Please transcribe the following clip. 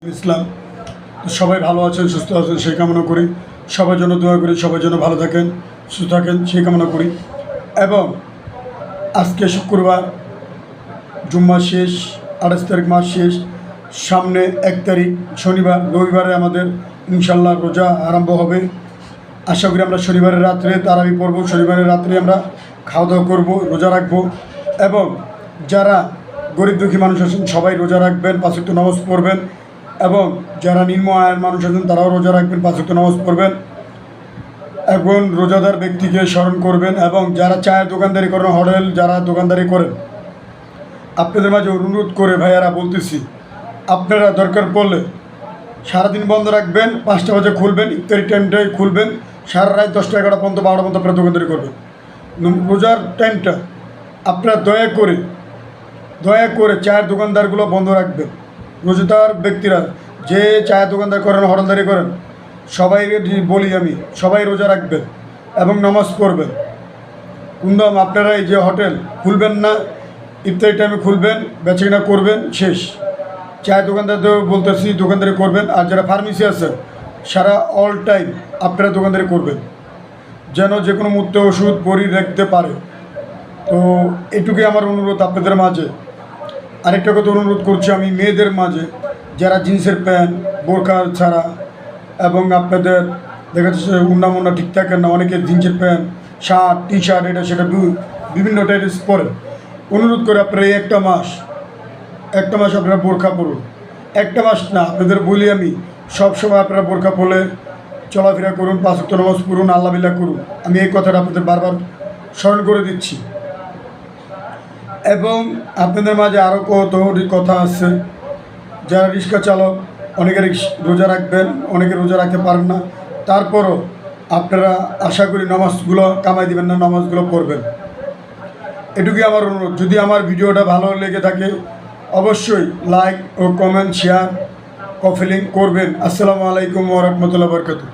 ইসলাম। সবাই ভালো আছেন, সুস্থ আছেন সেই কামনা করি। সবার জন্য দোয়া করি, সবার জন্য ভালো থাকেন, সুস্থ থাকেন সেই কামনা করি। এবং আজকে শুক্রবার, জুম্মা শেষ, 28 তারিখ মাস শেষ, সামনে 1 তারিখ শনিবার, রবিবারে আমাদের ইনশাল্লাহ রোজা আরম্ভ হবে। আশা করি আমরা শনিবারের রাত্রে তারাবি পড়ব, শনিবারের রাত্রে আমরা খাওয়া দাওয়া করবো, রোজা রাখবো। এবং যারা গরিব দুঃখী মানুষ আছেন সবাই রোজা রাখবেন, 5 ওয়াক্ত নামাজ পড়বেন। এবং যারা নিম্ন আয়ের মানুষ আছেন তারাও রোজা রাখবেন, 5 ওয়াক্ত নামাজ পড়বেন এবং রোজাদার ব্যক্তিকে স্মরণ করবেন। এবং যারা চায়ের দোকানদারি করেন, হোটেল যারা দোকানদারি করেন, আপনাদের মাঝে অনুরোধ করে ভাইয়ারা বলতেছি, আপনারা দরকার পড়লে সারাদিন বন্ধ রাখবেন, 5টা বাজে খুলবেন, ইফতারি টাইমটাই খুলবেন, সারা রাত 10টা 11টা পর্যন্ত 12টা পর্যন্ত আপনারা দোকানদারি করবেন। রোজার টাইমটা আপনারা দয়া করে চায়ের দোকানদারগুলো বন্ধ রাখবেন। রোজাদার ব্যক্তিরা যে চায়ের দোকানদার করেন, হোটেলদারি করেন, সবাই বলি আমি, সবাই রোজা রাখবেন এবং নামাজ পড়বেন। কিন্তু আপনারা এই যে হোটেল খুলবেন না, ইফতারি টাইমে খুলবেন, বেচাকেনা করবেন, শেষ। চায়ের দোকানদারদের বলতেছি দোকানদারি করবেন। আর যারা ফার্মেসি আছেন সারা অল টাইম আপনারা দোকানদারি করবেন, যেন যে কোনো মুহূর্তে ওষুধ বড়ি রাখতে পারে। তো এটুকুই আমার অনুরোধ আপনাদের মাঝে। আরেকটা কথা অনুরোধ করছি আমি মেয়েদের মাঝে, যারা জিন্সের প্যান্ট, বোরখা ছাড়া, এবং আপনাদের দেখা যাচ্ছে উন্না ঠিক থাকে না, অনেকে জিন্সের প্যান্ট, শার্ট, টি শার্ট, এটা সেটা বিভিন্ন টাইপের পরেন। অনুরোধ করে আপনারা এই একটা মাস আপনারা বোরখা পরুন। একটা মাস না, আপনাদের বলি আমি, সবসময় আপনারা বোরখা পরে চলাফেরা করুন, 5 ওয়াক্ত নামাজ পড়ুন, আল্লাহ বিল্লাহ করুন। আমি এই কথাটা আপনাদের বারবার স্মরণ করে দিচ্ছি। এবং আপনাদের মাঝে আরও কত কথা আছে, যারা রিক্সা চালক, অনেকে রোজা রাখবেন, অনেকে রোজা রাখতে পারেন না, তারপরও আপনারা আশা করি নামাজগুলো কামাই দিবেন না, নামাজগুলো পড়বেন। এটুকুই আমার অনুরোধ। যদি আমার ভিডিওটা ভালো লেগে থাকে অবশ্যই লাইক ও কমেন্ট, শেয়ার, কমেন্ট করবেন। আসসালামু আলাইকুম ওয়া রাহমাতুল্লাহি ওয়া বারাকাতুহু।